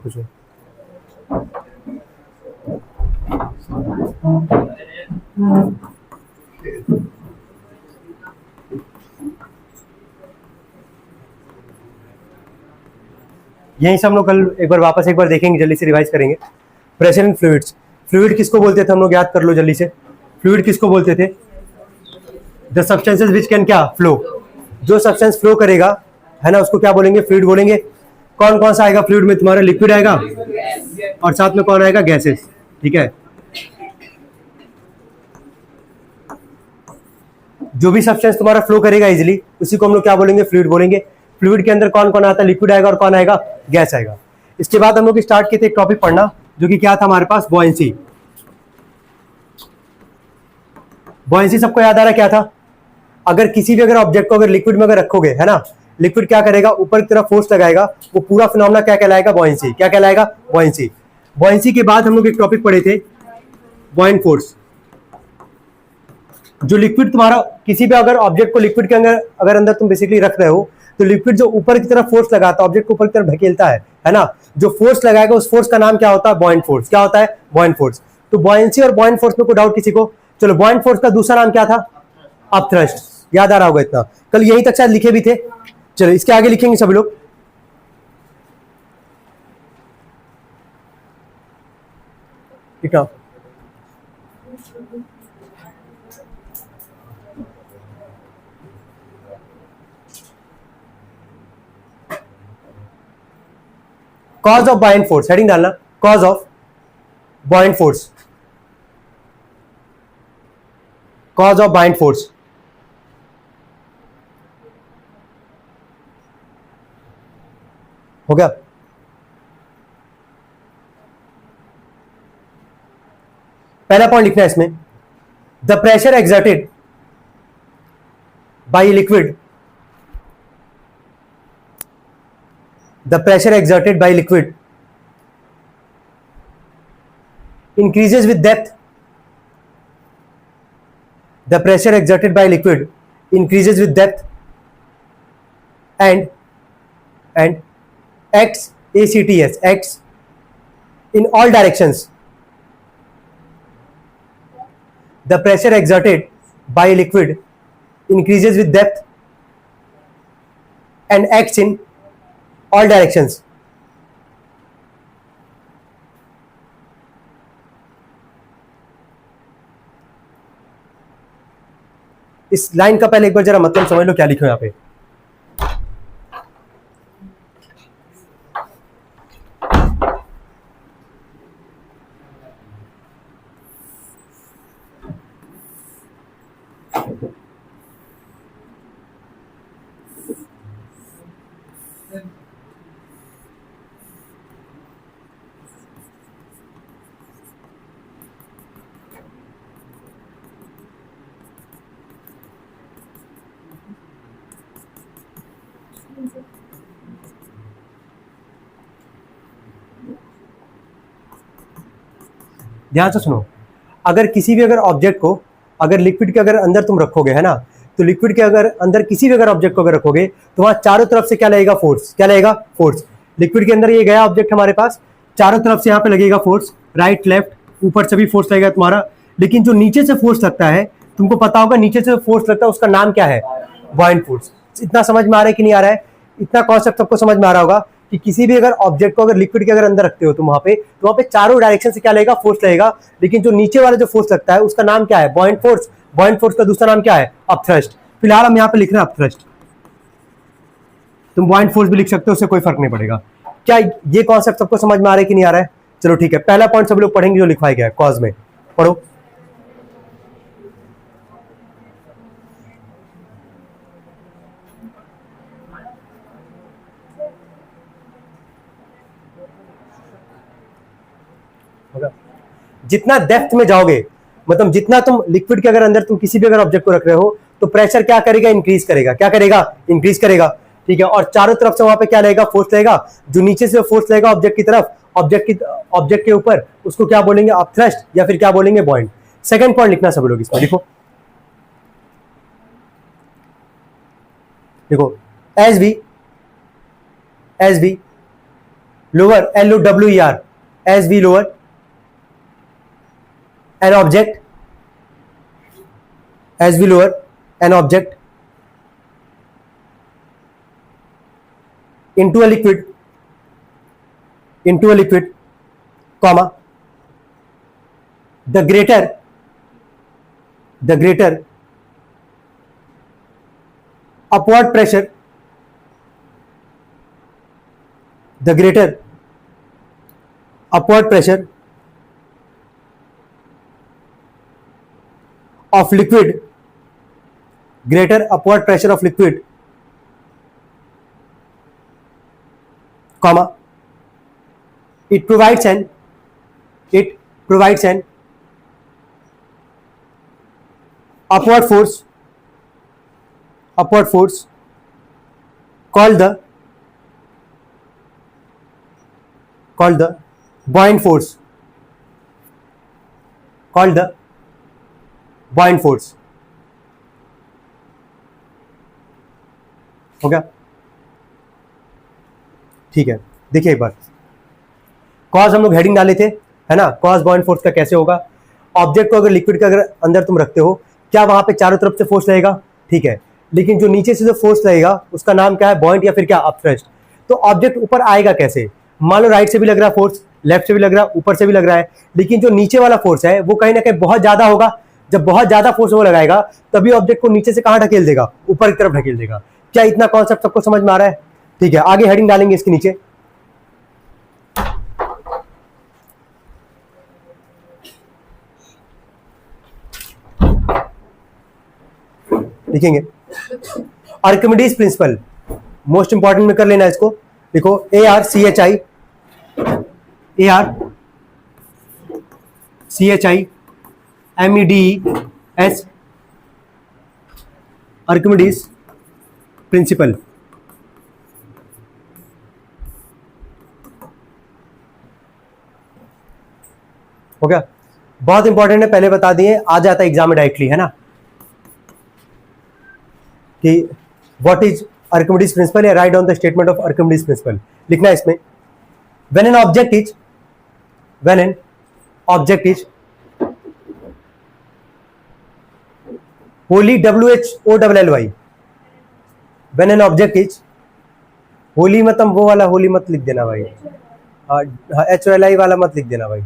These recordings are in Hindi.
कुछ नहीं। यहीं से हम लोग कल एक बार वापस एक बार देखेंगे, जल्दी से रिवाइज करेंगे। प्रेशर इन फ्लूइड्स, फ्लूइड किसको बोलते थे हम लोग, याद कर लो जल्दी से। फ्लूइड किसको बोलते थे? द सब्सटेंसेस विच कैन क्या फ्लो, जो सब्सटेंस फ्लो करेगा है ना उसको क्या बोलेंगे? फ्लूइड बोलेंगे। कौन कौन सा आएगा फ्लूइड में? तुम्हारा लिक्विड आएगा और साथ में कौन आएगा? गैसेस। ठीक है, जो भी सब्सटेंस तुम्हारा फ्लो करेगा इजीली उसी को हम लोग क्या बोलेंगे? फ्लूइड बोलेंगे। फ्लूइड के अंदर कौन कौन आता है? लिक्विड आएगा और कौन आएगा? गैस आएगा। इसके बाद हम लोग स्टार्ट किए थे एक टॉपिक पढ़ना, जो कि क्या था हमारे पास? बॉयंसी। बॉयंसी सबको याद आ रहा है क्या था? अगर किसी भी अगर ऑब्जेक्ट को अगर लिक्विड में अगर रखोगे है ना, लिक्विड क्या करेगा? ऊपर की तरफ फोर्स लगाएगा, वो पूरा फिनोमेना क्या कहलाएगा? बॉयंसी। क्या कहलाएगा? बॉयंसी। बॉयंसी के बाद हम लोग एक टॉपिक पढ़े थे, बॉयंट फोर्स। जो लिक्विड तुम्हारा किसी भी अगर ऑब्जेक्ट को लिक्विड के अंदर तुम बेसिकली रख रहे हो, तो लिक्विड जो ऊपर की तरफ फोर्स लगाता है, ऑब्जेक्ट को ऊपर की तरफ ढकेलता है ना, जो फोर्स लगाएगा उस फोर्स का नाम क्या होता है? Buoyant force. क्या होता है? Buoyant force. तो बॉयंसी और बॉयंट फोर्स में कोई डाउट किसी को? चलो, बॉयंट फोर्स का दूसरा नाम क्या था? अपथ्रस्ट। याद आ रहा होगा इतना, कल यहीं तक शायद लिखे भी थे। चलो इसके आगे लिखेंगे सभी लोग। ठीक है, cause of buoyant force, heading डालना, cause of buoyant force. Cause of buoyant force हो गया। पहला पॉइंट लिखना है इसमें, the pressure exerted by liquid, the pressure exerted by liquid increases with depth. The pressure exerted by liquid increases with depth and acts acts in all directions. The pressure exerted by liquid increases with depth and acts in all directions. इस लाइन का पहले एक बार जरा मतलब समझ लो क्या लिखो यहां पे। ध्यान से सुनो, अगर किसी भी अगर ऑब्जेक्ट को अगर लिक्विड के अगर अंदर तुम रखोगे है ना, तो लिक्विड के अगर अंदर किसी भी अगर ऑब्जेक्ट को अगर रखोगे तो वहां चारों तरफ से क्या लगेगा? फोर्स। क्या लगेगा? फोर्स। लिक्विड के अंदर ये गया ऑब्जेक्ट हमारे पास, चारों तरफ से यहाँ पे लगेगा फोर्स, राइट लेफ्ट ऊपर से भी फोर्स लगेगा तुम्हारा। लेकिन जो नीचे से फोर्स लगता है, तुमको पता होगा नीचे से फोर्स लगता है उसका नाम क्या है? Buoyant force. इतना समझ में आ रहा है कि नहीं आ रहा है? इतना कॉन्सेप्ट सबको समझ में आ रहा होगा कि किसी भी अगर ऑब्जेक्ट को अगर लिक्विड के अगर अंदर रखते हो तुम वहां पे चारों डायरेक्शन से क्या लगेगा? फोर्स लगेगा। लेकिन जो नीचे वाला जो फोर्स लगता है उसका नाम क्या है? Buoyant force. बॉयंट फोर्स का दूसरा नाम क्या है? अपथ्रस्ट। फिलहाल हम यहाँ पे लिख रहे हैं अपथ्रस्ट, तुम बॉयंट फोर्स भी लिख सकते हो, उससे कोई फर्क नहीं पड़ेगा। क्या ये कॉन्सेप्ट सबको समझ में आ रहा है कि नहीं आ रहा है? चलो ठीक है, पहला पॉइंट सब लोग पढ़ेंगे जो लिखवाया गया है कॉज में। पढ़ो। जितना डेप्थ में जाओगे, मतलब जितना तुम लिक्विड के अगर अंदर तुम किसी भी अगर ऑब्जेक्ट को रख रहे हो, तो प्रेशर क्या करेगा? इंक्रीज करेगा। क्या करेगा? इंक्रीज करेगा। ठीक है, और चारों तरफ से वहां पे क्या लगेगा? फोर्स लगेगा। जो नीचे से फोर्स लगेगा ऑब्जेक्ट की तरफ, ऑब्जेक्ट के ऊपर, उसको क्या बोलेंगे? अपथ्रस्ट, या फिर क्या बोलेंगे? बॉयंट। सेकंड पॉइंट लिखना सब लोग इसमें, लिखो देखो, as B lower, LOWER, as we lower an object, as we lower an object into a liquid, comma, the greater upward pressure, the greater upward pressure of liquid, greater upward pressure of liquid, comma, it provides an upward force called the buoyant force, हो गया? ठीक है, देखिए एक बार, कॉज हम लोग हेडिंग डाले थे, है ना, कॉज बॉइंट फोर्स का कैसे होगा। ऑब्जेक्ट को अगर लिक्विड के अगर अंदर तुम रखते हो, क्या वहां पे चारों तरफ से फोर्स लगेगा? ठीक है, लेकिन जो नीचे से जो फोर्स लगेगा उसका नाम क्या है? बॉइंट या फिर क्या? अपथ्रस्ट। तो ऑब्जेक्ट ऊपर आएगा कैसे? मान लो राइट से भी लग रहा है फोर्स, लेफ्ट से भी लग रहा है, ऊपर से भी लग रहा है, लेकिन जो नीचे वाला फोर्स है वो कहीं ना कहीं बहुत ज्यादा होगा। जब बहुत ज्यादा फोर्स वो लगाएगा तभी ऑब्जेक्ट को नीचे से कहां ढकेल देगा? ऊपर की तरफ ढकेल देगा। क्या इतना कॉन्सेप्ट सबको समझ में आ रहा है? ठीक है, आगे हेडिंग डालेंगे इसके नीचे। लिखेंगे आर्किमिडीज प्रिंसिपल, मोस्ट इंपॉर्टेंट में कर लेना इसको। देखो ARCHI MEDES, आर्किमिडीज प्रिंसिपल। हो गया? बहुत इंपॉर्टेंट है, पहले बता दिए, आ जाता है एग्जाम में डायरेक्टली, है ना, कि व्हाट इज आर्किमिडीज प्रिंसिपल या write down the statement of Archimedes principal. लिखना है इसमें, when an object is Holi, WHOLLY, when an object is Holi, मतलब वो वाला होली मत लिख देना भाई, HOLI वाला मत लिख देना भाई,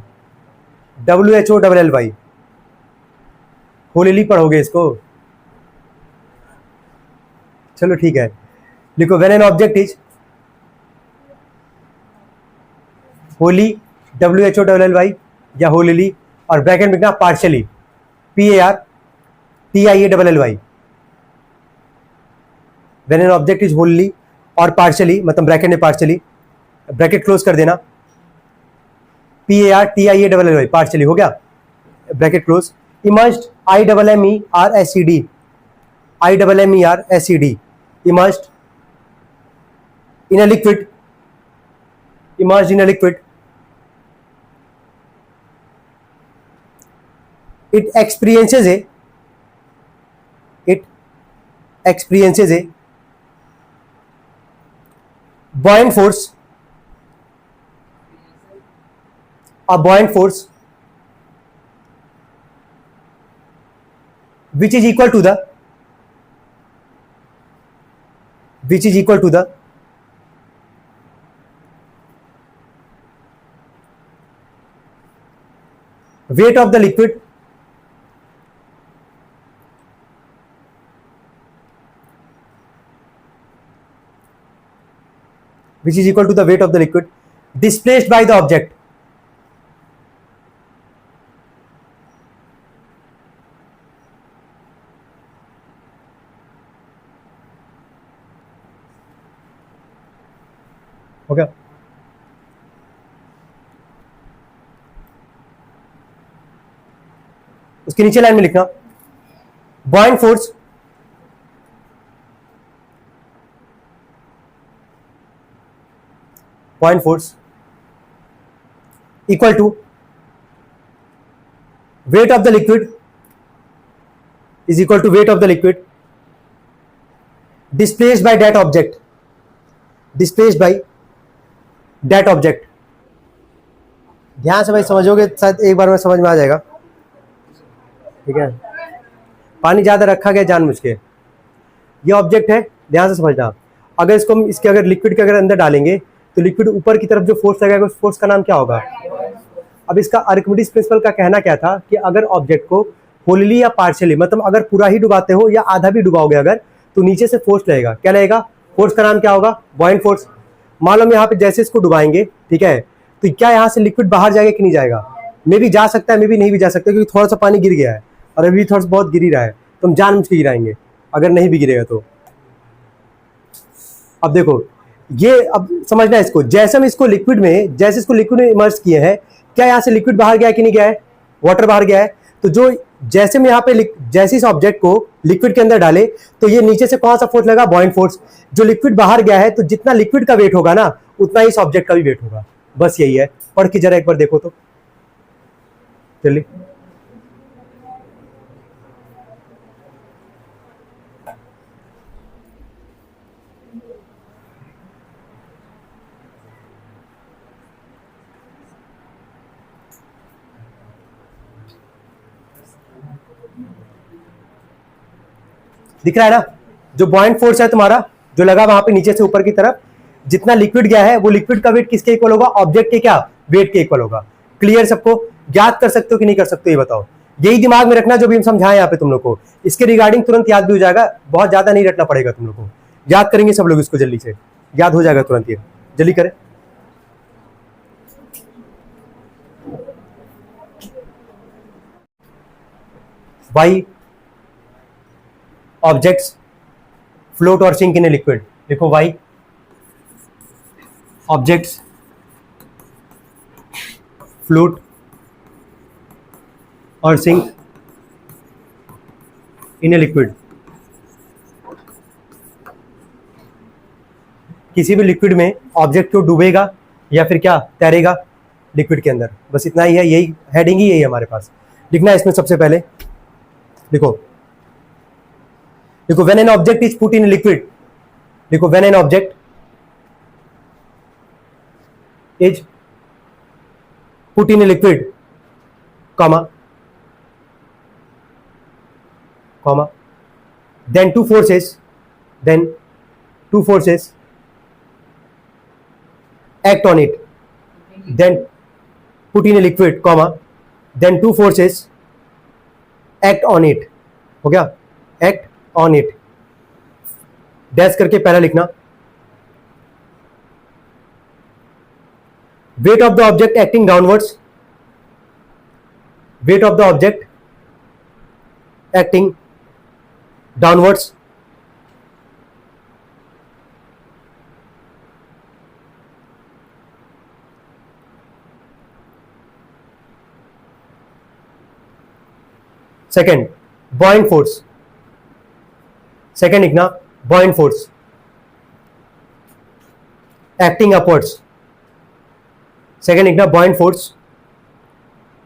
WHOLLY, होली पढ़ोगे इसको। चलो ठीक है, लिखो when an object is Holi, WHOLLY या होली, और ब्रैकेट में लिखना partially, PARTIALLY। When an object is Holi और पार्शियली, मतलब ब्रैकेट में पार्शियली, ब्रैकेट क्लोज कर देना, PARTIALLY, पार्शियली, हो गया, bracket close. Emerged, IMMERSED, immersed in a liquid, it experiences a buoyant force, which is equal to the weight of the liquid displaced by the object, हो गया? उसके नीचे लाइन में लिखना buoyant force equal to weight of the liquid is equal to weight of the liquid displaced by that object, that object, ध्यान से भाई समझोगे शायद एक बार में समझ में आ जाएगा, ठीक है। पानी ज़्यादा रखा गया जानबूझ के, ये ऑब्जेक्ट है, ध्यान से समझना। अगर इसको हम इसके अगर लिक्विड के अगर अंदर डालेंगे तो लिक्विड ऊपर की तरफ जो फोर्स लगाएगा उस फोर्स का नाम क्या होगा। अब इसका आर्किमिडीज प्रिंसिपल का कहना क्या था कि अगर ऑब्जेक्ट को होलली या पार्शियली, मतलब अगर पूरा ही डुबाते हो या आधा भी डुबाओगे अगर, तो नीचे से फोर्स लगेगा, क्या लगेगा, फोर्स का नाम क्या होगा, बॉइंट फोर्स। मान लो हम यहाँ पे जैसे इसको डुबाएंगे, ठीक है, तो क्या यहाँ से लिक्विड बाहर जाएगा कि नहीं जाएगा, मे भी जा सकता है, मे भी नहीं भी जा सकता, क्योंकि थोड़ा सा पानी गिर गया है और अभी थोड़ा सा बहुत गिर ही रहा है, तो हम जानबूझ के गिराएंगे, अगर नहीं भी गिरेगा तो। अब देखो ये, अब समझना है इसको, जैसे हम इसको लिक्विड में, जैसे इसको लिक्विड में इमर्स किए हैं, क्या यहाँ से लिक्विड बाहर गया कि नहीं गया है, वाटर बाहर गया है। तो जो जैसे मैं यहाँ पे जैसे इस ऑब्जेक्ट को लिक्विड के अंदर डाले तो ये नीचे से कौन सा फोर्स लगा, बॉइंट फोर्स। जो लिक्विड बाहर गया है तो जितना लिक्विड का वेट होगा ना उतना ही इस ऑब्जेक्ट का भी वेट होगा, बस यही है। पढ़ के जरा एक बार देखो तो चलिए। दिख रहा है ना, जो बॉइंट फोर्स है तुम्हारा जो लगा वहां पे नीचे से ऊपर की तरफ, जितना लिक्विड गया है वो लिक्विड का वेट किसके इक्वल होगा, ऑब्जेक्ट के क्या वेट के इक्वल होगा। क्लियर सबको, याद कर सकते हो कि नहीं कर सकते हो ये बताओ। यही दिमाग में रखना जो भी हम समझाएं यहाँ पे तुम लोग को, इसके रिगार्डिंग तुरंत याद भी हो जाएगा, बहुत ज्यादा नहीं रटना पड़ेगा तुम लोग को, याद करेंगे सब लोग इसको, जल्दी से याद हो जाएगा तुरंत, ये जल्दी करें। वाई ऑब्जेक्ट्स फ्लोट और सिंक इन ए लिक्विड, देखो वाई ऑब्जेक्ट्स फ्लोट और सिंक इन ए लिक्विड। किसी भी लिक्विड में ऑब्जेक्ट क्यों डूबेगा या फिर क्या तैरेगा लिक्विड के अंदर, बस इतना ही है, यही हेडिंग ही यही है हमारे पास। लिखना है इसमें सबसे पहले, देखो देखो when an object is put in liquid, देखो when an object is put in liquid comma then two forces act on it, then put in a liquid comma then two forces act on it, हो गया, act on it, डैश करके पहला लिखना, weight of the object acting downwards, weight of the object acting downwards, second buoyant force, second लिखना buoyant force acting upwards, second लिखना buoyant force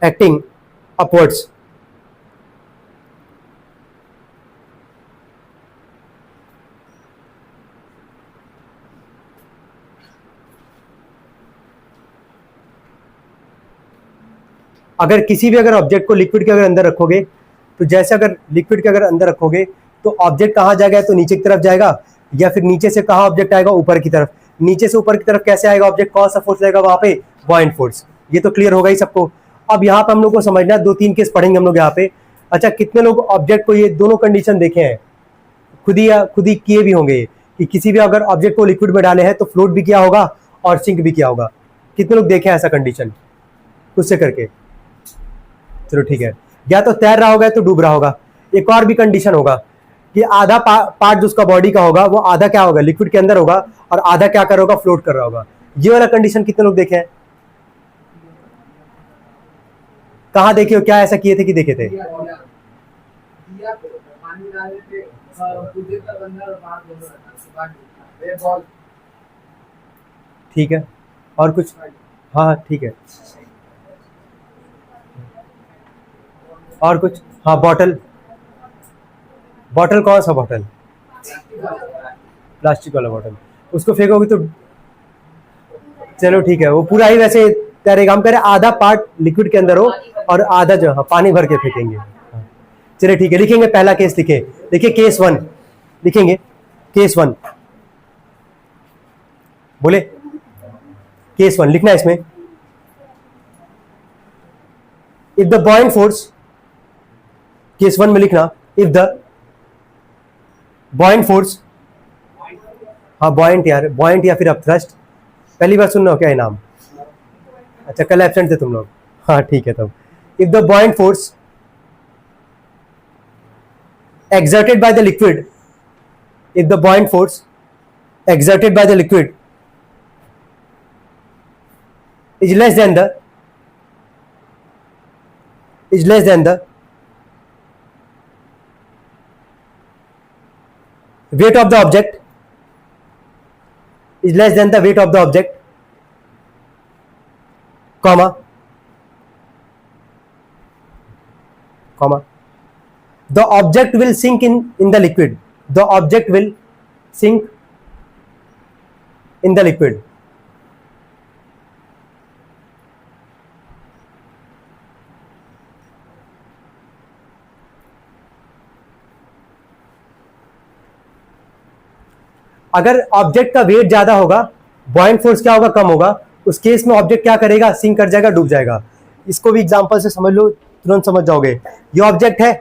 acting upwards, अगर किसी भी अगर ऑब्जेक्ट को लिक्विड के अगर अंदर रखोगे तो जैसे अगर लिक्विड के अगर अंदर रखोगे तो ऑब्जेक्ट कहाँ जाएगा, तो नीचे की तरफ जाएगा, या फिर नीचे से कहाँ ऑब्जेक्ट आएगा, ऊपर की तरफ। नीचे से ऊपर की तरफ कैसे आएगा ऑब्जेक्ट, कौन सा फोर्स लगेगा वहां पे, बॉइंट फोर्स। ये तो क्लियर होगा ही सबको। अब यहाँ पे हम लोग को समझना है, 2-3 केस पढ़ेंगे हम लोग यहाँ पे। अच्छा, कितने लोग ऑब्जेक्ट को ये दोनों कंडीशन देखे हैं, खुद ही किए भी होंगे कि किसी भी अगर ऑब्जेक्ट को लिक्विड में डाले हैं तो फ्लोट भी किया होगा और सिंक भी किया होगा। कितने लोग देखे हैं ऐसा कंडीशन, खुद से करके, चलो ठीक है। या तो तैर रहा होगा या तो डूब रहा होगा। एक और भी कंडीशन होगा कि आधा पार्ट जो उसका बॉडी का होगा वो आधा क्या होगा, लिक्विड के अंदर होगा, और आधा क्या कर रहा होगा, फ्लोट कर रहा होगा। ये वाला कंडीशन कितने लोग देखे हैं, कहाँ देखे हो, क्या ऐसा किए थे कि देखे थे? ठीक है, और कुछ? हाँ ठीक है, और कुछ? हाँ, बॉटल कौन सा बॉटल, प्लास्टिक वाला बॉटल, उसको फेंकोगे तो चलो ठीक है, वो पूरा ही वैसे तैरेगा। हम कह रहे हैं आधा पार्ट लिक्विड के अंदर हो और आधा जो है पानी भर के फेंकेंगे। चलिए ठीक है, लिखेंगे पहला केस लिखे। देखिए केस 1 लिखेंगे, केस 1 बोले, केस 1 लिखना है इसमें। इफ द बॉइंट फोर्स, केस 1 में लिखना, इफ द बॉइंट फोर्स, हाँ बॉइंट यार, बॉइंट या फिर अपथ्रस्ट, पहली बार सुन रहे हो क्या ये नाम? अच्छा कल एब्सेंट थे तुम लोग, हाँ ठीक है। तब if the बॉइंट force exerted by the liquid, if the buoyant force exerted by the liquid is less than the weight of the object, is less than the weight of the object, comma the object will sink in the liquid, the object will sink in the liquid. अगर ऑब्जेक्ट का वेट ज्यादा होगा, बॉइंट फोर्स क्या होगा? कम होगा। उस केस में ऑब्जेक्ट क्या करेगा? सिंक कर जाएगा, डूब जाएगा। इसको भी एग्जांपल से समझ लो, तुरंत समझ जाओगे। ये ऑब्जेक्ट है,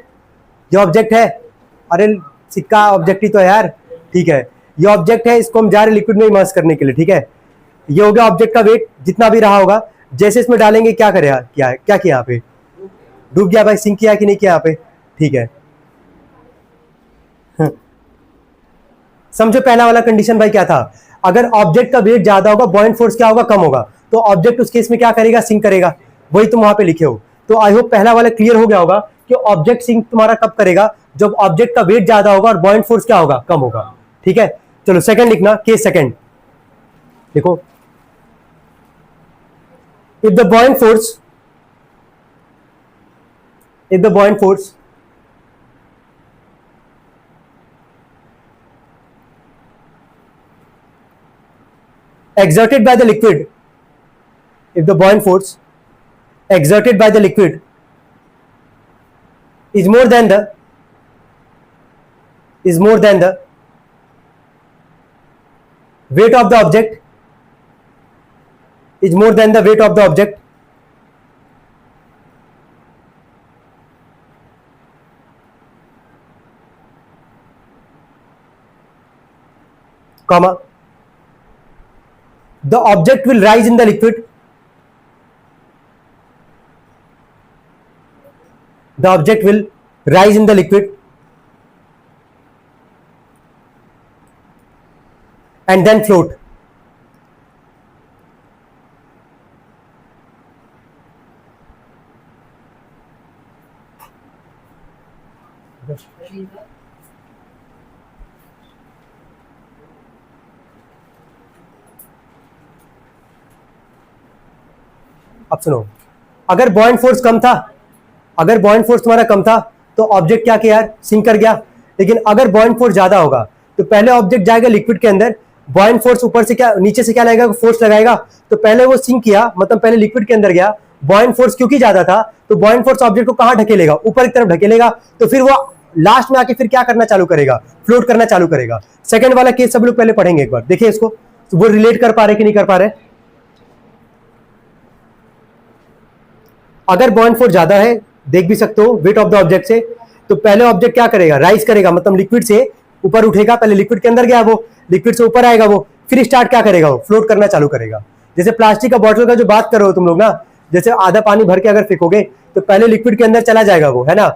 ये ऑब्जेक्ट है, अरे सिक्का ऑब्जेक्ट ही तो है यार, ठीक है। ये ऑब्जेक्ट है, इसको हम जा रहे लिक्विड में इमर्स करने के लिए, ठीक है। ये हो गया ऑब्जेक्ट का वेट, जितना भी रहा होगा, जैसे इसमें डालेंगे क्या करेगा? क्या है, क्या किया यहाँ पे? डूब गया भाई, सिंक किया कि नहीं किया यहाँ पे? ठीक है, समझो पहला वाला कंडीशन भाई क्या था? अगर ऑब्जेक्ट का वेट ज्यादा होगा, बॉइंट फोर्स क्या होगा? कम होगा, तो ऑब्जेक्ट उस केस में क्या करेगा? सिंक करेगा। वही तुम वहां पे लिखे हो। तो आई होप पहला वाला क्लियर हो गया होगा कि ऑब्जेक्ट सिंक तुम्हारा कब करेगा? जब ऑब्जेक्ट का वेट ज्यादा होगा और बॉइंट फोर्स क्या होगा? कम होगा, ठीक है। चलो सेकंड लिखना, केस सेकंड देखो। If the बॉइंट force, if the बॉइंट force exerted by the liquid, if the buoyant force exerted by the liquid is more than the weight of the object, is more than the weight of the object, comma the object will rise in the liquid, the object will rise in the liquid and then float. अब सुनो, अगर बॉइंट फोर्स कम था, अगर बॉइंट फोर्स तुम्हारा कम था तो ऑब्जेक्ट क्या किया यार? सिंक कर गया। लेकिन अगर बॉइंट फोर्स ज्यादा होगा तो पहले ऑब्जेक्ट जाएगा लिक्विड के अंदर, बॉइंट फोर्स ऊपर से क्या, नीचे से क्या लगेगा? फोर्स लगाएगा। तो पहले वो सिंक किया, मतलब पहले लिक्विड के अंदर गया, बॉइंट फोर्स क्योंकि ज्यादा था तो बॉइंट फोर्स ऑब्जेक्ट को कहां ढकेलेगा? ऊपर की तरफ ढकेलेगा। तो फिर वो लास्ट में आके फिर क्या करना चालू करेगा? फ्लोट करना चालू करेगा। सेकंड वाला केस सब लोग पहले पढ़ेंगे एक बार, देखिए इसको, तो वो रिलेट कर पा रहे कि नहीं कर पा रहे? अगर बॉइंट फोर्स ज्यादा है, देख भी सकते हो वेट ऑफ द ऑब्जेक्ट से, तो पहले ऑब्जेक्ट क्या करेगा? राइज करेगा, मतलब लिक्विड से ऊपर उठेगा। पहले लिक्विड के अंदर गया, वो लिक्विड से ऊपर आएगा, वो फिर स्टार्ट क्या करेगा? वो फ्लोट करना चालू करेगा। जैसे प्लास्टिक का बॉटल का जो बात कर रहे हो तुम लोग ना, जैसे आधा पानी भर के अगर फेंकोगे तो पहले लिक्विड के अंदर चला जाएगा वो, है ना।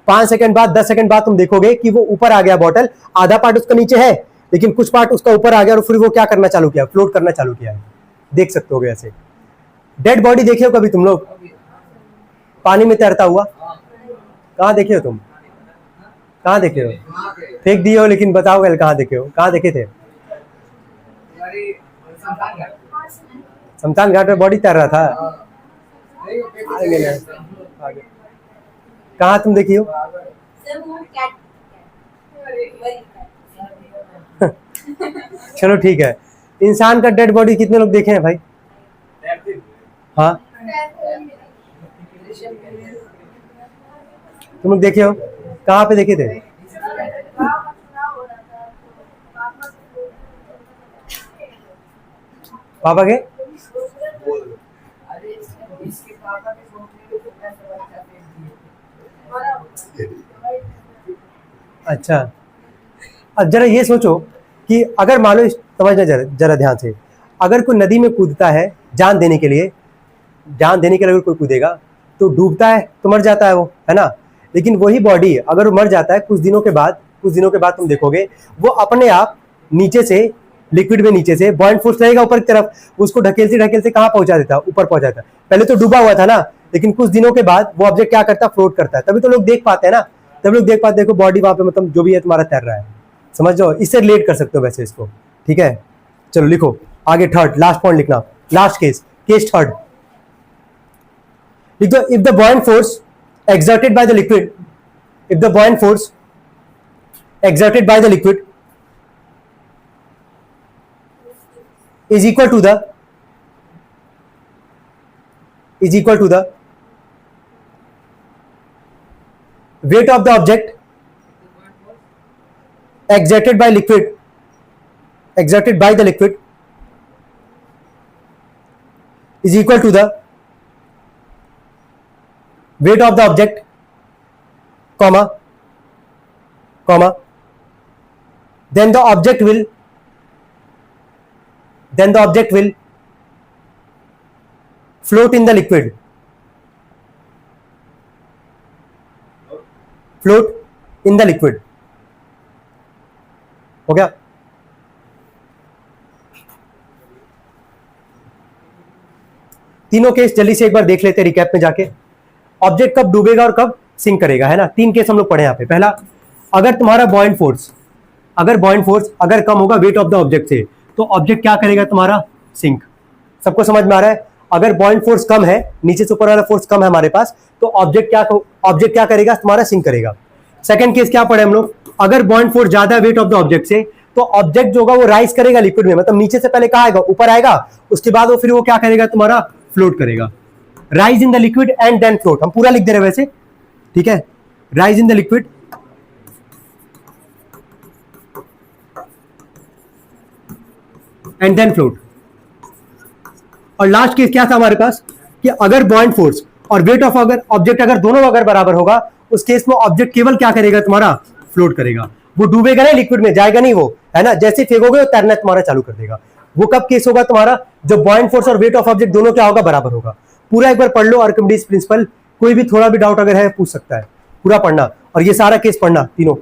5 सेकंड बाद, 10 सेकंड बाद तुम देखोगे कि वो ऊपर आ गया बॉटल, आधा पार्ट उसका नीचे है लेकिन कुछ पार्ट उसका ऊपर आ गया और फिर वो क्या करना चालू किया? फ्लोट करना चालू किया है। देख सकते हो ऐसे। डेड बॉडी देखे हो कभी तुम लोग पानी में तैरता हुआ? कहाँ देखे हो तुम? कहाँ देखे हो? फेंक दिए हो, लेकिन बताओ कल कहाँ देखे हो? कहाँ देखे थे? शमशान घाट में बॉडी तैर रहा था। कहाँ तुम देखी हो? चलो ठीक है। इंसान का डेड बॉडी कितने लोग देखे हैं भाई? हाँ तुम लोग देखे हो, कहाँ पे देखे थे? पापा के? अच्छा, अब जरा ये सोचो कि अगर मान लो, समझना जरा जरा ध्यान से, अगर कोई नदी में कूदता है जान देने के लिए, जान देने के लिए अगर कोई कूदेगा तो डूबता है तो मर जाता है वो, है ना। लेकिन वही बॉडी अगर वो मर जाता है कुछ दिनों के बाद तुम देखोगे वो अपने आप नीचे से, लिक्विड में नीचे से बॉइंट फोर्स रहेगा ऊपर की तरफ, उसको ढकेलते ढकेलते कहाँ पहुंचा देता है, ऊपर पहुंचा देता है। पहले तो डूबा हुआ था ना, लेकिन कुछ दिनों के बाद वो ऑब्जेक्ट क्या करता है, फ्लोट करता है, तभी तो लोग देख पाते हैं ना, तब लोग देख पाते, देखो बॉडी वहां पे मतलब जो भी है तुम्हारा तैर रहा है, समझ जाओ, इससे रिलेट कर सकते हो वैसे इसको, ठीक है। चलो लिखो आगे, थर्ड लास्ट पॉइंट लिखना, लास्ट केस थर्ड लिख दो। If the बॉइंट force exerted by the liquid, if the buoyant force exerted by the liquid is equal to the weight of the object exerted by the liquid is equal to the weight of the object, comma, then the object will float in the liquid, हो गया। तीनों केस जल्दी से एक बार देख लेते हैं रिकैप में जाके। ऑब्जेक्ट कब डूबेगा और कब सिंक करेगा, है ना। तीन केस हम लोग पढ़े यहाँ पे। पहला, अगर तुम्हारा बॉइंट फोर्स अगर कम होगा वेट ऑफ द ऑब्जेक्ट से, तो ऑब्जेक्ट क्या करेगा तुम्हारा, सिंक। सबको समझ में आ रहा है? अगर बॉइंट फोर्स कम है, नीचे से ऊपर वाला फोर्स कम है हमारे पास, तो ऑब्जेक्ट क्या करेगा तुम्हारा, सिंक करेगा। सेकंड केस क्या पढ़े हम लोग, अगर बॉइंट फोर्स ज्यादा है वेट ऑफ द ऑब्जेक्ट से, तो ऑब्जेक्ट जो होगा वो राइज करेगा लिक्विड में, मतलब नीचे से पहले कहाँ आएगा, ऊपर आएगा, उसके बाद वो फिर वो क्या करेगा तुम्हारा, फ्लोट करेगा। Rise in the liquid and then float, हम पूरा लिख दे रहे हैं वैसे, ठीक है। Rise in the liquid and then float. और लास्ट केस क्या था हमारे पास, कि अगर बॉइंट फोर्स और वेट ऑफ ऑब्जेक्ट अगर दोनों अगर बराबर होगा, उस केस में ऑब्जेक्ट केवल क्या करेगा तुम्हारा, फ्लोट करेगा। वो डूबेगा नहीं, लिक्विड में जाएगा नहीं वो, है ना। जैसे फेंकोगे वो तैरना तुम्हारा चालू कर देगा। वो कब केस होगा तुम्हारा, जब बॉइंट फोर्स और वेट ऑफ ऑब्जेक्ट दोनों क्या होगा, बराबर होगा। पूरा एक बार पढ़ लो आर्किमिडीज प्रिंसिपल, कोई भी थोड़ा भी डाउट अगर है पूछ सकता है, पूरा पढ़ना और ये सारा केस पढ़ना तीनों।